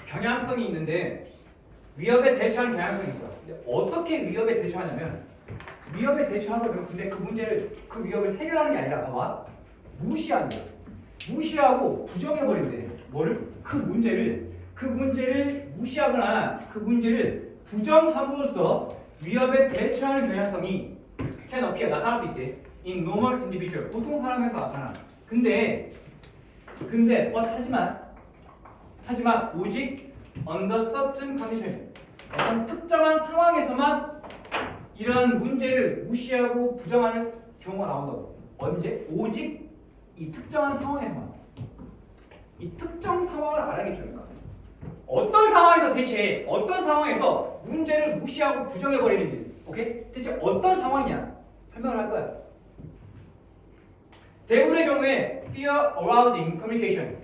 경향성이 있는데 위협에 대처하는 경향성이 있어. 근데 어떻게 위협에 대처하냐면 위협에 대처하거든. 근데 그 문제를 그 위협을 해결하는 게 아니라 봐봐 무시한다. 무시하고 부정해버린대. 뭐를? 그 문제를 무시하거나 그 문제를 부정함으로써 위협에 대처하는 경향성이 can appear 나타날 수 있대. in normal individual 보통 사람에서 나타나. 근데 하지만 오직 under certain condition 어떤 특정한 상황에서만 이런 문제를 무시하고 부정하는 경우가 나온다고. 언제? 오직 이 특정한 상황에서만. 이 특정 상황을 알아야겠죠. 그러니까 어떤 상황에서 대체 어떤 상황에서 문제를 무시하고 부정해버리는지. 오케이? 대체 어떤 상황이냐 설명을 할 거야. 대부분의 경우에 fear arousing communication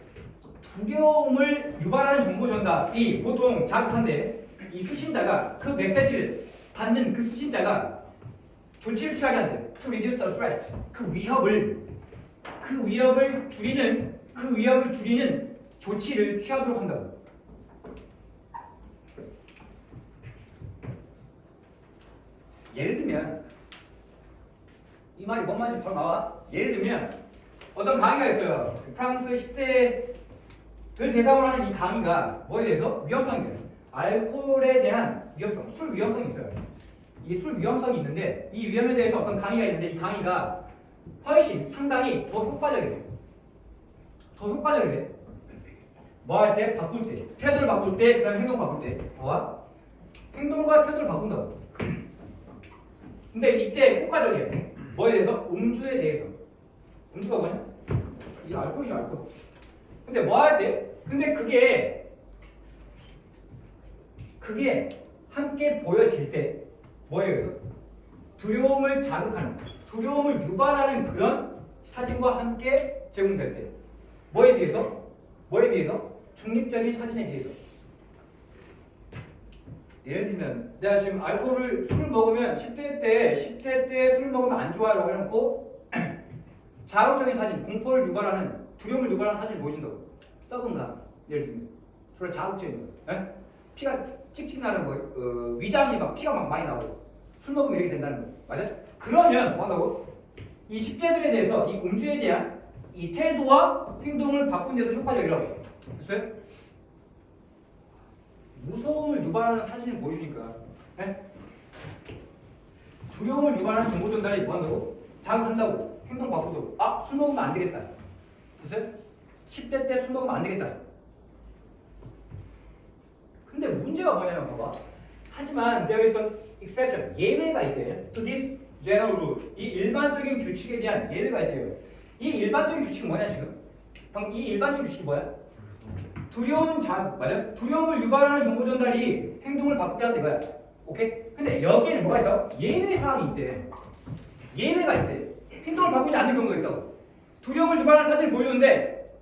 두려움을 유발하는 정보 전달이 보통 자극한데 이 수신자가 그 메시지를 받는 그 수신자가 조치를 취하게 한대. To reduce the threat 그 위협을 줄이는 조치를 취하도록 한다고. 예를 들면 이 말이 뭔 말인지 바로 나와. 예를 들면 어떤 강의가 있어요. 프랑스 10대를 대상으로 하는 이 강의가 뭐에 대해서? 위험성이에요. 알코올에 대한 위험성, 술 위험성이 있어요. 이 술 위험성이 있는데 이 위험에 대해서 어떤 강의가 있는데 이 강의가 훨씬 상당히 더 효과적이래. 뭐 할 때? 바꿀 때. 태도를 바꿀 때, 그 다음에 행동 바꿀 때. 봐봐. 행동과 태도를 바꾼다고. 근데 이때 효과적이야. 뭐에 대해서? 음주에 대해서. 음주가 뭐냐? 이 알코올이죠, 알코올. 근데 뭐 할 때? 근데 그게 함께 보여질 때 뭐에 의해서? 두려움을 자극하는, 두려움을 유발하는 그런 사진과 함께 제공될 때. 뭐에 비해서? 중립적인 사진에 비해서. 예를 들면 내가 지금 술을 먹으면 10대 때 술을 먹으면 안 좋아라고 해놓고 자극적인 사진, 공포를 유발하는, 두려움을 유발하는 사진을 보여준다고. 썩은 가 예를 들면 서로 자극적인 거. 에? 피가 찍찍 나는 거, 위장이 막 피가 막 많이 나오고 술 먹으면 이렇게 된다는 거. 맞아? 그러면 뭐 한다고? 이 10대들에 대해서 이 음주에 대한 이 태도와 행동을 바꾼 데도 효과적이라고 해. 됐어요? 무서움을 유발하는 사진을 보여주니까 에? 두려움을 유발하는 정보 전달이 뭐 한다고? 자극한다고. 행동 바꾸고. 아, 술 먹으면 안 되겠다. 됐어요? 10대 때 술 먹으면 안 되겠다. 근데 문제가 뭐냐면 봐봐. 하지만 there is an exception. 예외가 있대요. To this general rule. 이 일반적인 규칙에 대한 예외가 있대요. 이 일반적인 규칙은 뭐냐 지금? 이 일반적인 규칙이 뭐야? 두려운 자극, 맞아? 두려움을 유발하는 정보 전달이 행동을 바꾸게 한다 이거야. 오케이? 근데 여기에는 뭐가 있어? 예외 사항이 있대. 예외가 있대. 행동을 바꾸지 않는 경우가 있다고. 두려움을 유발하는 사진을 보여주는데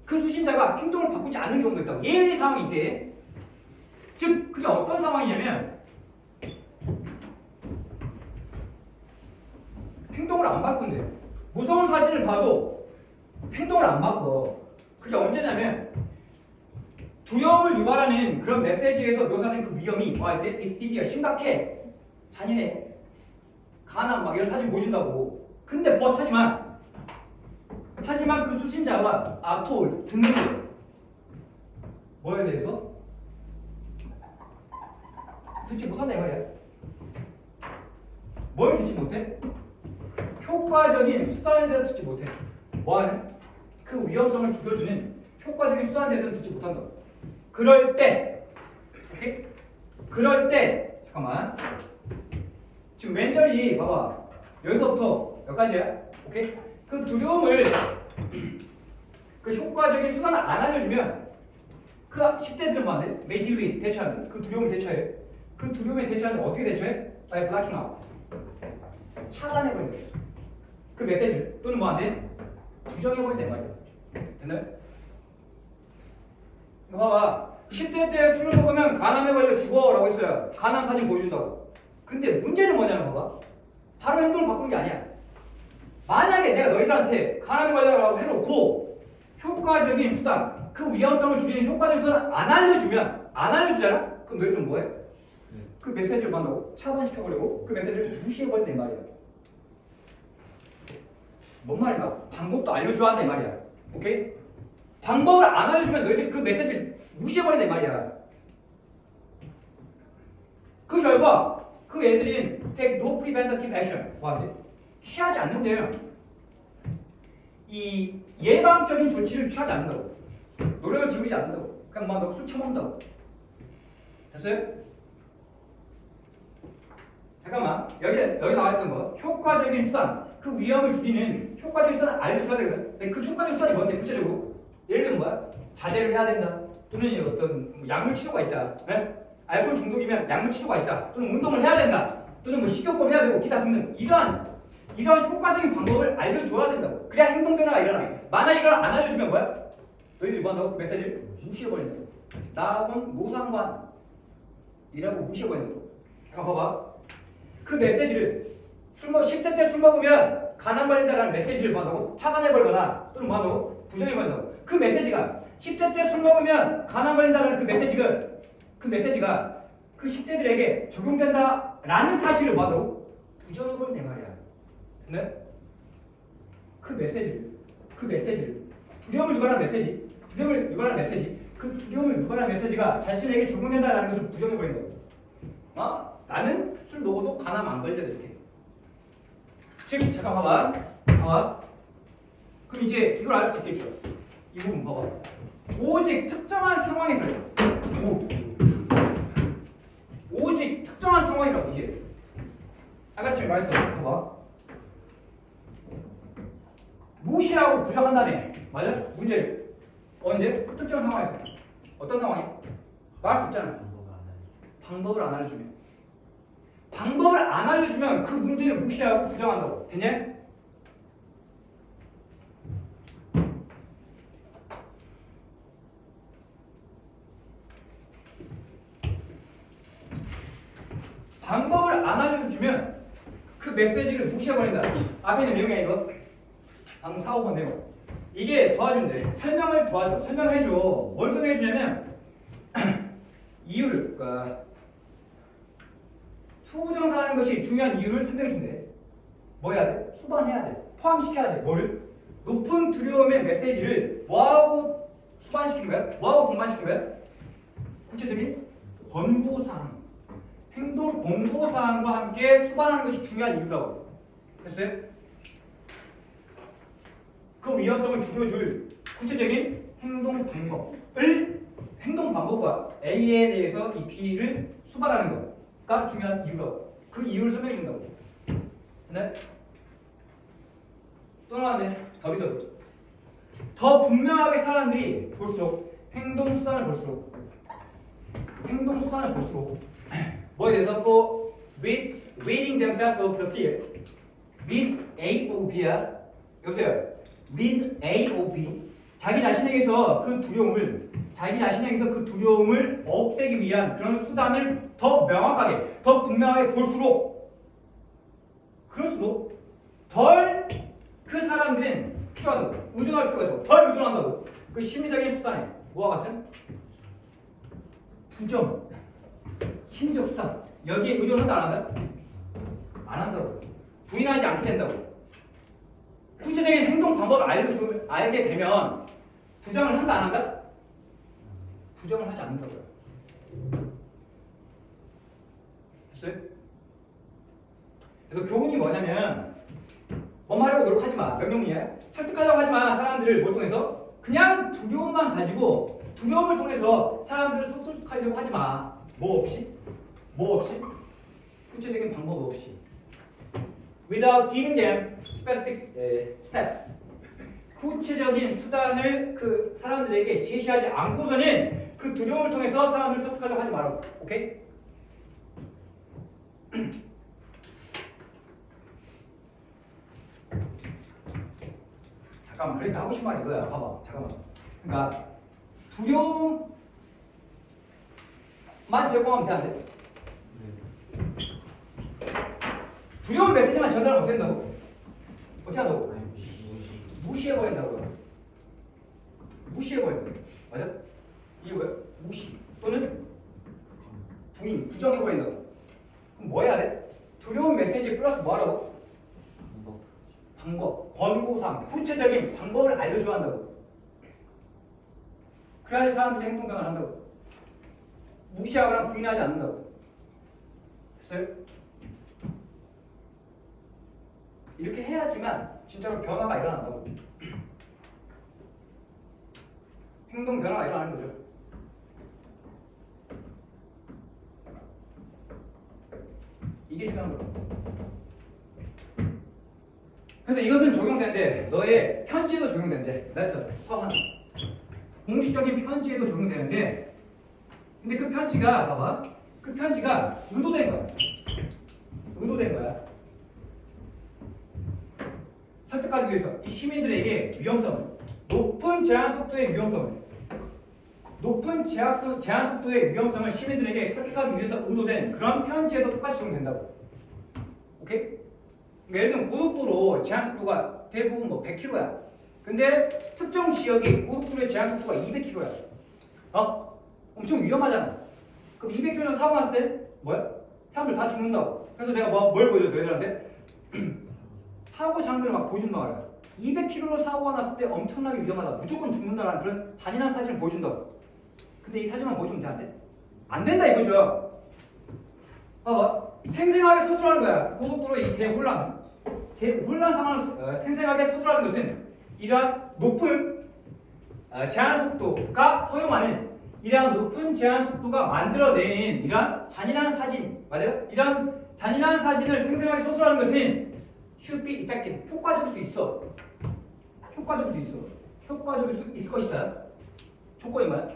그 수신자가 행동을 바꾸지 않는 경우가 있다고. 예외 사항이 있대. 즉 그게 어떤 상황이냐면 행동을 안 바꾼대. 무서운 사진을 봐도 행동을 안 바꿔. 그게 언제냐면 두려움을 유발하는 그런 메시지에서 묘사된 그 위험이 뭐 할 때? 이 severe, 심각해. 잔인해. 가난 막 이런 사진 보여준다고. 근데 하지만 그 수신자가 알코올 듣는 거예요. 뭐에 대해서? 듣지 못한다 이 말이야. 뭘 듣지 못해? 효과적인 수단에 대해서 듣지 못해. 뭐하는? 그 위험성을 줄여주는 효과적인 수단에 대해서는 듣지 못한다. 그럴 때 잠깐만. 지금 왼절이 봐봐. 여기서부터 여기까지야. 오케이? 그 두려움을 그 효과적인 수단을 안 알려주면 그 10대들은 뭐한대? 메디루이 대처하는데 그 두려움을 대처해. 그 두려움에 대처하는데 어떻게 대처해? by blocking out. 차단해버린다. 그 메시지를 또는 뭐한대? 부정해버린다 말이야. 됐나요? 이거 봐봐. 10대 때 술을 먹으면 간암에 걸려 죽어 라고 했어요. 간암 사진 보여준다고. 근데 문제는 뭐냐면 봐봐. 바로 행동을 바꾸는 게 아니야. 만약에 내가 너희들한테 간암에 걸려라고 해놓고 효과적인 수단, 그 위험성을 줄이는 효과적인 수단 안 알려주잖아? 그럼 너희들은 뭐해? 그 메시지를 만나고 차단시켜버리고 그 메시지를 무시해버린단 말이야. 뭔 말인가? 방법도 알려줘야 한단 말이야. 오케이? 방법을 안 알려주면 너희들 그 메시지를 무시해버린단 말이야. 그 결과 그 애들이 take no preventative action 뭐한대? 취하지 않는데요. 이 예방적인 조치를 취하지 않는다고. 노력을 기울이지 않는다고. 그냥 뭐 한다고? 술 처먹는다고. 됐어요? 잠깐만. 여기 나와있던 거 효과적인 수단, 그 위험을 줄이는 효과적인 수단을 알려줘야 되거든. 근데 그 효과적인 수단이 뭔데? 구체적으로 예를 들면 뭐야? 자제를 해야 된다. 또는 어떤 약물 치료가 있다. 네? 알코올 중독이면 약물 치료가 있다. 또는 운동을 해야 된다. 또는 뭐 식이요법 해야 되고 기타 등등 이러한 효과적인 방법을 알려줘야 된다고. 그래야 행동 변화가 일어나. 만약 이걸 안 알려주면 뭐야? 너희들이 뭐 한다고? 그 메시지를 무시해버린다고. 나하고는 노상관이라고 무시해버린다고. 잠깐 봐봐. 그 메시지를 10대 때 술 먹으면 간암 걸린다라는 메시지를 뭐 한다고? 차단해버리거나 또는 뭐 한다고? 부정해버린다고. 그 메시지가 10대 때 술 먹으면 간암 걸린다라는 그 메시지가 그 10대들에게 적용된다라는 사실을 뭐 한다고? 부정해버린단 말이야. 근데 그 메시지를 두려움을 유발하는 메시지 그 두려움을 유발하는 메시지가 자신에게 적용된다라는 것을 부정해버린다고. 나는 술 먹어도 간암 안 걸려 이렇게. 즉 잠깐 봐봐. 그럼 이제 이걸 알 수 있겠죠. 이 부분 봐봐. 오직 특정한 상황에서요. 오직 특정한 상황이라고 이게. 아까 지금 말했던 거 봐봐. 무시하고 부정한다네. 맞아? 문제를. 언제? 특정 상황에서. 어떤 상황이? 말할 수 있잖아. 방법을 안 알려주면. 방법을 안 알려주면 그 문제를 무시하고 부정한다고. 됐냐? 방법을 안 알려주면 그 메시지를 무시해버린다. 앞에 있는 내용이야 이거. 방금 4, 5번 내용. 이게 도와준대. 설명을 도와줘. 설명해줘. 뭘 설명해주냐면 이유를 그러니까 투부정사하는 것이 중요한 이유를 설명해준대. 뭐 해야 돼? 수반해야 돼. 포함시켜야 돼. 뭐를? 높은 두려움의 메시지를 뭐하고 수반시키는 거야? 뭐하고 동반시키는 거야? 구체적인 권고사항. 행동 권고사항과 함께 수반하는 것이 중요한 이유라고. 됐어요? 그 위험성을 줄여줄 구체적인 행동 방법과 A에 대해서 이 B를 수반하는 것가 중요한 이유라고. 그 이유를 설명해 준다고. 네? 또 나왔네. 더 분명하게 사람들이 볼수록 행동 수단을 볼수록 뭐에 대해서 for ridding themselves of the fear with A or B야. 여보세요. with A or B 자기 자신에게서 그 두려움을 없애기 위한 그런 수단을 더 명확하게, 더 분명하게 볼수록 그럴수록 덜 그 사람들은 필요하다고. 의존할 필요가 있다고. 덜 의존한다고. 그 심리적인 수단에 뭐와 같은? 부정, 심리적 수단. 여기에 의존한다 안 한다? 안 한다고. 부인하지 않게 된다고. 구체적인 행동 방법을 알게 되면 부정을 한다 안 한다? 부정을 하지 않는다고요. 됐어요? 그래서 교훈이 뭐냐면 뭐 하려고 노력하지 마. 명령문이야. 설득하려고 하지 마. 사람들을 뭘 통해서? 그냥 두려움만 가지고 두려움을 통해서 사람들을 설득하려고 하지 마. 뭐 없이? 구체적인 방법 없이. Without giving them specific steps. 구체적인 수단을 그 사람들에게 제시하지 않고서는 그 두려움을 통해서 사람들을 설득하려고 하지 말라고. 오케이? 잠깐만. 그러니까 하고 싶은 말이 이거야. 봐봐. 잠깐만. 그러니까 두려움만 제공하면 되는데 두려운 메시지만 전달을 못 한다고? 어떻게 한다고? 무시해버린다고요. 무시해버린다. 맞아? 이게 뭐야? 무시 또는 부인, 부정해버린다고. 그럼 뭐 해야 돼? 두려운 메시지 플러스 뭐하라고? 방법, 권고사항, 구체적인 방법을 알려줘야 한다고. 그래야 사람들이 행동 변화를 한다고. 무시하거나 부인하지 않는다고. 됐어요? 이렇게 해야지만 진짜로 변화가 일어난다고. 행동 변화가 일어나는 거죠. 이게 중요한 거예요. 그래서 이것은 적용되는데 너의 편지에도 적용되는데 레터, 서한 공식적인 편지에도 적용되는데 근데 그 편지가 봐봐 그 편지가 의도된 거야. 의도된 거야. 설득하기 위해서 이 시민들에게 위험성을 높은 제한 속도의 위험성을 높은 제한 속도의 위험성을 시민들에게 설득하기 위해서 의도된 그런 편지에도 똑같이 적용된다고. 오케이? 그러니까 예를 들면 고속도로 제한 속도가 대부분 뭐 100km야. 근데 특정 지역이 고속도로의 제한 속도가 200km야. 엄청 위험하잖아. 그럼 200km에서 사고 났을 때 뭐야? 사람들 다 죽는다고. 그래서 내가 뭘 보여줘 너희들한테? 사고 장면을 막 보여준단 말이야. 200km로 사고가 났을 때 엄청나게 위험하다. 무조건 죽는다라는 그런 잔인한 사진을 보여준다고. 근데 이 사진만 보여주면 돼? 안 돼? 안 된다 이거죠. 봐봐. 생생하게 서술하는 거야. 고속도로 이 대혼란 상황을 생생하게 서술하는 것은 이러한 높은 제한 속도가 허용하는 이러한 높은 제한 속도가 만들어내는 이러한 잔인한 사진 맞아요? 이러한 잔인한 사진을 생생하게 서술하는 것은 should be effective 효과적일 수 있어. 효과적일 수 있어. 효과적일 수 있을 것이다. 조건인 거야?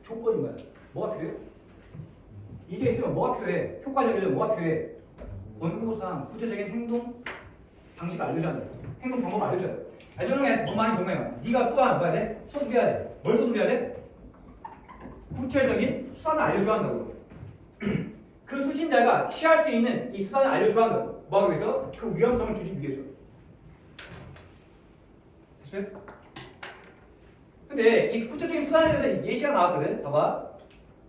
조건인 거야. 뭐가 필요해? 이게 있으면 뭐가 필요해? 효과적이려면 뭐가 필요해? 권고사항, 구체적인 행동 방식을 알려줘야 돼. 행동 방법을 알려줘야 돼. 알려줘야 너무 많이 정말 많아. 네가 또한 뭐야 돼? 서술해야 돼. 뭘 서술해야 돼? 구체적인 수단을 알려줘야 한다고. 그 수신자가 취할 수 있는 이 수단을 알려줘야 한다고. 뭐하기 위해서? 그 위험성을 주기 위해서. 됐어요? 근데 이 구체적인 수단에 대해서 예시가 나왔거든. 봐봐.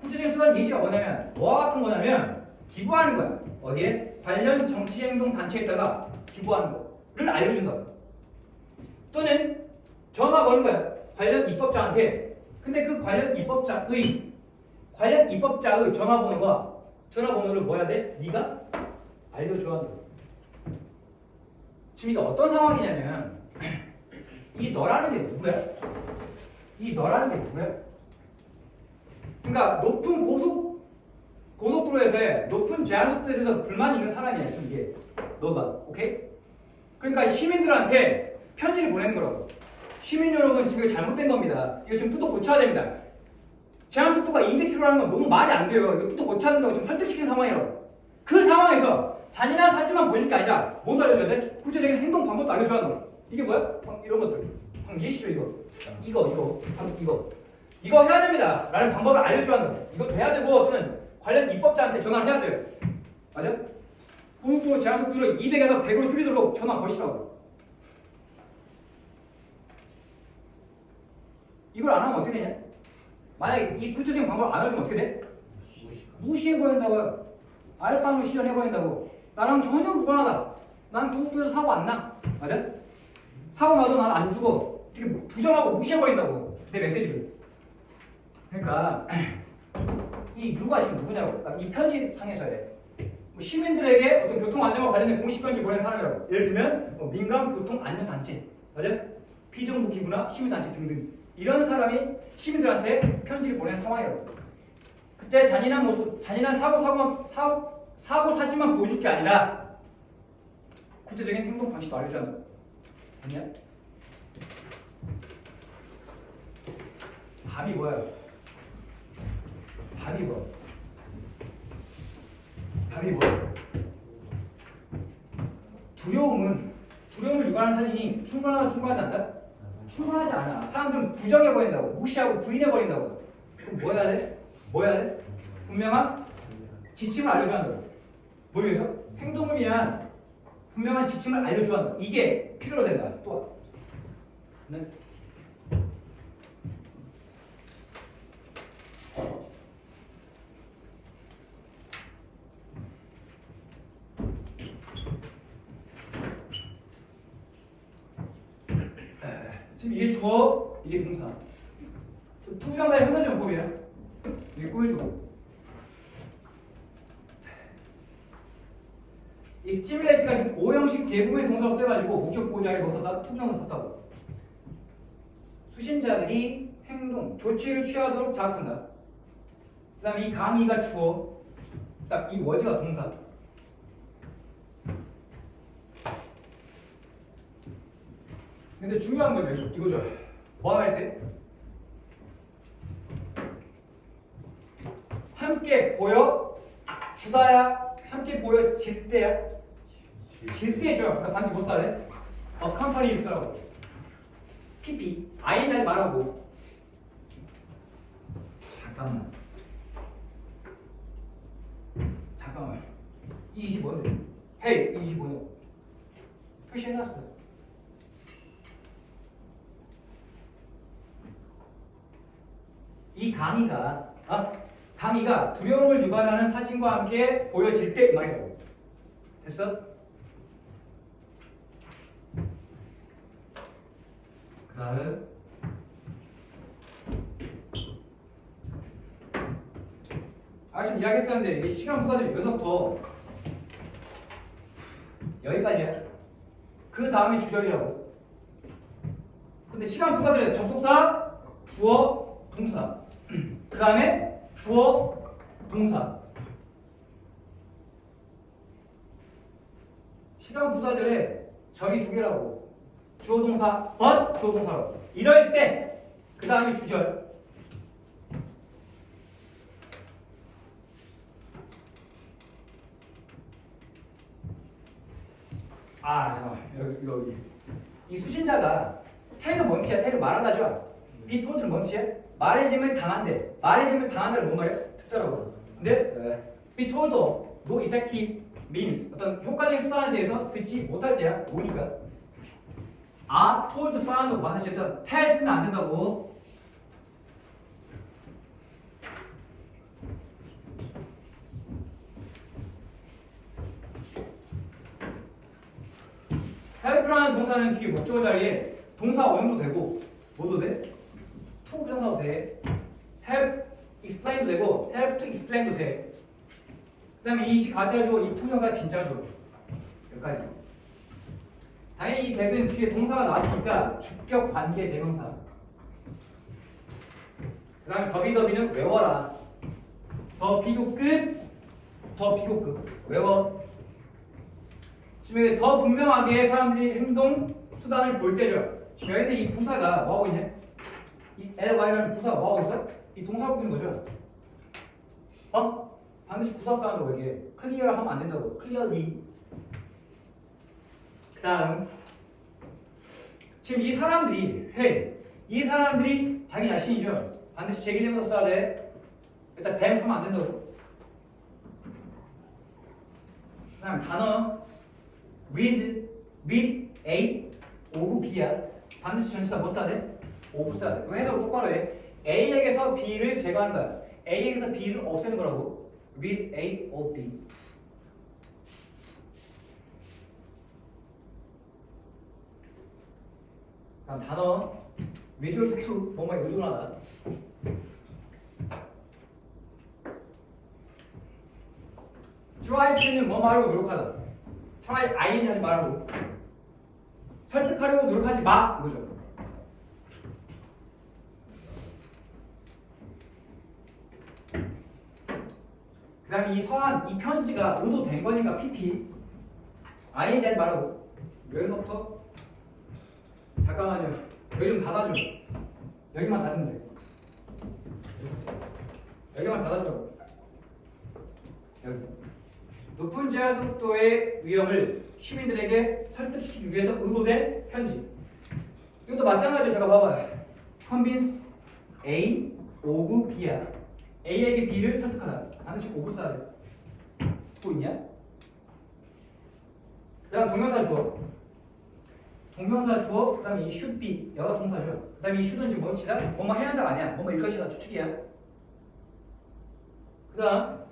구체적인 수단 예시가 뭐냐면 뭐와 같은 거냐면 기부하는 거야. 어디에? 관련 정치행동 단체에다가 기부하는 거를 알려준다. 또는 전화 거는 거야. 관련 입법자한테. 근데 그 관련 입법자의 전화번호를 뭐 해야 돼? 네가 알려줘야 한다. 지금 이게 어떤 상황이냐면 이 너라는 게 누구야? 이 너라는 게 누구야? 그러니까 높은 고속도로에서의 높은 제한 속도에 대해서 불만이 있는 사람이야 지금 이게 너가. 오케이? 그러니까 시민들한테 편지를 보내는 거라고. 시민 여러분 지금 이거 잘못된 겁니다. 이거 지금 뚜껑 고쳐야 됩니다. 제한 속도가 200km라는 건 너무 말이 안 돼요. 이거 뚜껑 고쳐야 된다고 지금 설득시킨 상황이라고. 그 상황에서 잔인한 사진만 보여줄 게 아니라 뭐도 알려줘야 돼? 구체적인 행동 방법도 알려줘야 한다. 이게 뭐야? 이런 것들. 예시죠 이거. 이거 해야 됩니다. 라는 방법을 알려줘야 한다. 이것도 해야 되고 또는 관련 입법자한테 전화를 해야 돼요. 맞아? 고속도로 제한 속도를 200에서 100으로 줄이도록 전화 거시라고. 이걸 안 하면 어떻게 되냐? 만약에 이 구체적인 방법을 안 알려주면 어떻게 돼? 무시해버린다고요. 알바로 실현해버린다고. 나랑 전혀 무관하다. 난 고속도로에서 사고 안 나. 맞아? 사고 나도 난 안 죽어. 되게 부정하고 무시해버린다고. 내 메시지를. 그러니까 이 유가 지금 누구냐고. 이 편지상에서의 시민들에게 어떤 교통안전과 관련된 공식편지 보낸 사람이라고. 예를 들면 민간교통안전단체. 맞아? 비정부기구나 시민단체 등등. 이런 사람이 시민들한테 편지를 보낸 상황이라고. 그때 잔인한 모습, 잔인한 사고 사진만 보여줄 게 아니라 구체적인 행동 방식도 알려줘야 한다. 됐냐? 답이 뭐야? 답이 뭐야? 두려움을 유발하는 사진이 충분하지 않다? 충분하지 않아. 사람들은 부정해버린다고, 무시하고 부인해버린다고. 그럼 뭐 해야 돼? 분명한 지침을 알려줘야 한다고. 뭘 위해서? 행동을 위한 분명한 지침을 알려줘야 한다. 이게 필요로 된다. 또 네. 지금 이게 주어, 이게 동사. 투부정사의 현대적용법이야. 이게 꾸며주고. 이 스티뮬레이트가 지금 오형식 대부분의 동사로 써가지고 목적 보호 자리에 넣었다 투부정사 썼다고. 수신자들이 행동, 조치를 취하도록 자극한다. 그 다음에 이 강의가 주어, 그 다음 이 워즈가 동사. 근데 중요한 건 이거죠. 뭐 할 때? 함께 보여 주다야, 함께 보여 질 때야. 질 때죠. 그러니까 반지 못 사래. 컴퍼니 있어라고. PP ING 하지 말라고. 잠깐만. 이 25인데. 헤이, 이 25는 표시해놨어. 이 강의가 두려움을 유발하는 사진과 함께 보여질 때 이 말이라고. 됐어? 그 다음 지금 이야기했었는데 이게 시간 부사들이 여기서부터 여기까지야. 그 다음에 주절이라고. 근데 시간 부사들의 접속사, 주어, 동사. 그 다음에 주어, 동사. 시간 부사들의 절이 두 개라고. 주어, 동사, but, 주어, 동사라고. 이럴 때, 그 다음에 주절. 잠깐만. 여기. 이 수신자가 테일은 뭔 뜻이야? 테일은 말하다죠? 비 토드는 뭔 뜻이야? 말해짐을 당한대. 말해짐을 당한다를 뭔 말이야? 듣더라고. 근데 be told no effective means 어떤 효과적인 수단에 대해서 듣지 못할 때야. 뭐니까? told 사운드 반드시 일단 tell 쓰면 안 된다고. help라는 동사는 뒤에 목적어 자리에 동사 원형도 되고 뭐도 돼? to 부정사도 돼. help explain도 되고 help to explain도 돼. 그 다음에 이시 가짜죠. 이 투정사 진짜죠. 여기까지. 당연히 이 대수는 뒤에 동사가 나왔으니까 주격 관계 대명사. 그 다음에 더비더비는 외워라. 더 비교급 외워. 지금 더 분명하게 사람들이 행동 수단을 볼 때죠. 지금 여기는 이 부사가 뭐하고 있냐? 이 ly라는 부사가 뭐하고 있어? 이 동사를 꾸는 거죠. 반드시 부사 써한다고 이게 클리어 하면 안 된다고. 클리어리. 그 다음 지금 이 사람들이 자기 자신이죠. 반드시 제기되면서 써야 돼. 일단 them 하면 안 된다고. 그 다음 단어 with A, of B야. 반드시 전치사 뭐 써야 돼? of 써야 돼. 이거 해석을 똑바로 해. A에게서 B를 제거한다. A에게서 B를 없애는 거라고. with A, of B. 다음 단어 result to 뭐뭐에 의존하다. try to는 뭐 하려고 노력하다. try ing 하지 말라고. 설득하려고 노력하지 마 이거죠. 그 다음에 이 서한 이 편지가 의도된 거니까 PP ing 하지 말라고. 여기서부터 잠깐만요. 여기 좀 닫아줘. 여기만 닫으면 돼. 여기만 닫아줘. 여기. 높은 제한 속도의 위험을 시민들에게 설득시키기 위해서 의도된 편지. 이것도 마찬가지로 제가 봐봐요. Convince A of B야. A에게 B를 설득하다. 반드시 of 써야 돼. 듣고 있냐? 그 다음 동명사 주어. 동명사 주어, 그 다음에 이 should be, 여가 동사죠. 그 다음에 이 should은 지금 뭐지다? 뭐뭐 해야 한다가 아니야. 뭐뭐 일 것이다 추측이야. 그 다음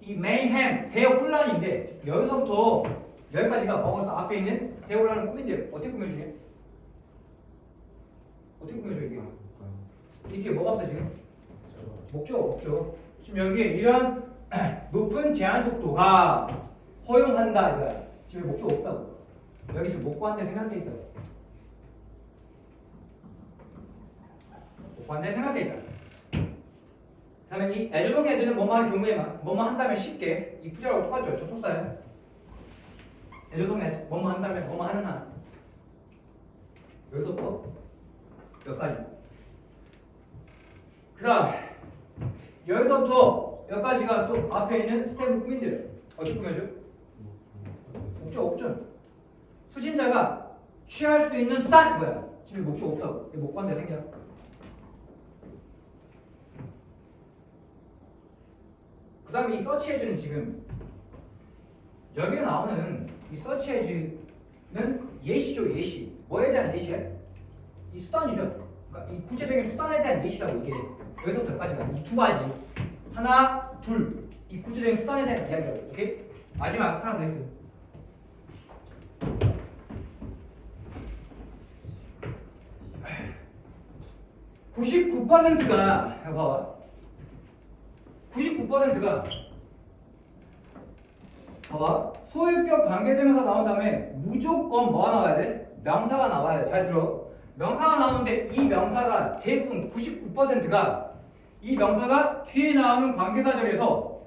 이 mayhem, 대혼란인데 여기서부터 여기까지가 먹어서 앞에 있는 대혼란을 꾸민대요. 어떻게 꾸며주냐? 어떻게 꾸며줘 이게? 이 뒤에 뭐가 없어 지금? 목적 없죠. 지금 여기 이런 높은 제한 속도가 허용한다 이거야. 지금 목적 없다고. 여기 지금 목관대 생략돼 있다고. 목관대 생략돼 있다. 그다음에 이 애조동 애조는 뭐뭐 하는 경우에만 뭐뭐 한다면 쉽게 이 부자하고 똑같죠. 접속사예요. 애조동 애조 뭐뭐 한다면 뭐뭐 하는 한. 여기서부터 여기까지. 그다음 여기서부터 여기까지가 또 앞에 있는 스텝을 꾸민대요. 어떻게 꾸며줘? 목적 없죠. 수신자가 취할 수 있는 수단 뭐야? 지금 목적 없다고. 목관대 생략. 그 다음에 이 서치 에즈는 지금 여기에 나오는 이 서치 에즈는 예시죠. 예시. 뭐에 대한 예시야? 이 수단이죠. 그러니까 이 구체적인 수단에 대한 예시라고 이게 여기서부터 여기까지가 이 두 가지. 하나, 둘. 이 구체적인 수단에 대한 이야기라고. 오케이? 마지막 하나 더 있어요. (99%가) 봐봐. 99%가 봐봐. 소유격 관계대명사 나온 다음에 무조건 뭐가 나와야 돼? 명사가 나와야 돼. 잘 들어. 명사가 나오는데 이 명사가 대부분 99%가 이 명사가 뒤에 나오는 관계사절에서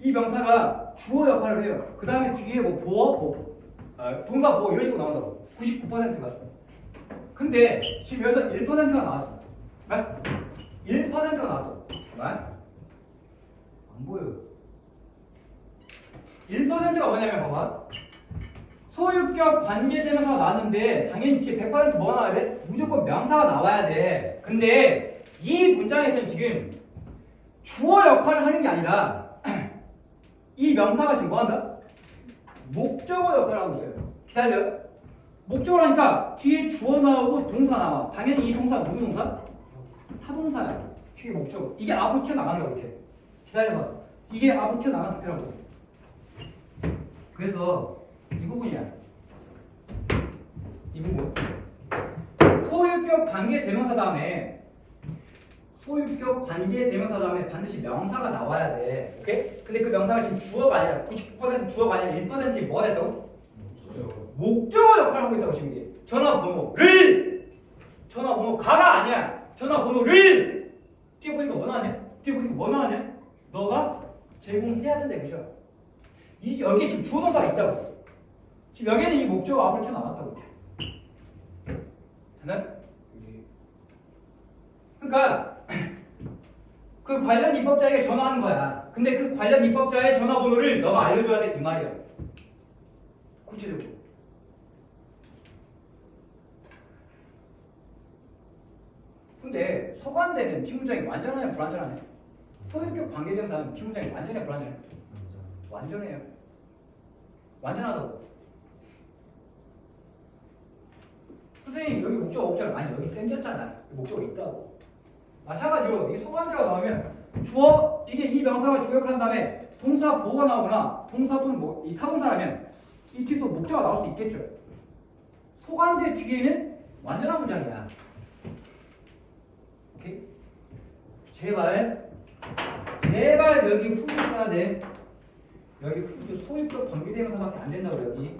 이 명사가 주어 역할을 해요. 그 다음에 뒤에 뭐 보어, 동사 보어 이런 식으로 나온다고. 99%가. 근데 지금 여기서 1%가 나왔어. 1%가 나왔다고. 잠깐만. 안 보여요. 1%가 뭐냐면 봐봐. 소유격 관계대명사가 나왔는데 당연히 뒤에 100% 뭐가 나와야 돼? 무조건 명사가 나와야 돼. 근데 이 문장에서는 지금 주어 역할을 하는 게 아니라 이 명사가 지금 뭐 한다? 목적어 역할을 하고 있어요. 기다려. 목적을 하니까 뒤에 주어 나오고 동사 나와. 당연히 이 동사 무슨 동사? 타동사야. 뒤에 목적어. 이게 앞으로 튀어나간다고 이렇게. 기다려봐. 이게 앞으로 튀어나간 상태라고. 그래서 이 부분이야. 이 부분. 소유격 관계대명사 다음에 소유격 관계대명사 다음에 반드시 명사가 나와야 돼. 오케이? 근데 그 명사가 지금 주어가 아니라 99% 주어가 아니라 1%이 뭐가 됐다고? 목적어 역할을 하고 있다고 지금 이게. 전화번호가가 아니야. 전화번호를 뒤에 보니까 뭐 나왔냐? 뒤에 보니까 뭐 나왔냐? 너가 제공해야 된다 이거죠. 여기에 지금 주어 동사가 있다고. 지금 여기에는 이 목적어 앞을 튀어나왔다고. 됐나요? 그러니까 그 관련 입법자에게 전화하는 거야. 근데 그 관련 입법자의 전화번호를 너가 알려줘야 돼 이 말이야. 구체적으로. 근데 서관대는 T문장이 완전하냐 불완전하냐? 소유격 관계대명사는 T문장이 완전해 불완전해? 완전해요. 완전하다고. 선생님 여기 목적어 없잖아. 아니 여기 땡겼잖아. 목적어 있다고. 마찬가지로 이 소관대가 나오면 주어 이게 이 명사가 주격을 한 다음에 동사 보호가 나오거나 동사 또는 뭐 이 타동사라면 이 뒤에 또 목적어가 나올 수 있겠죠. 소관대 뒤에는 완전한 문장이야. 오케이? 제발 여기 후드 써야 돼. 여기 후드 소유격 관계대명사밖에 안 된다고 여기.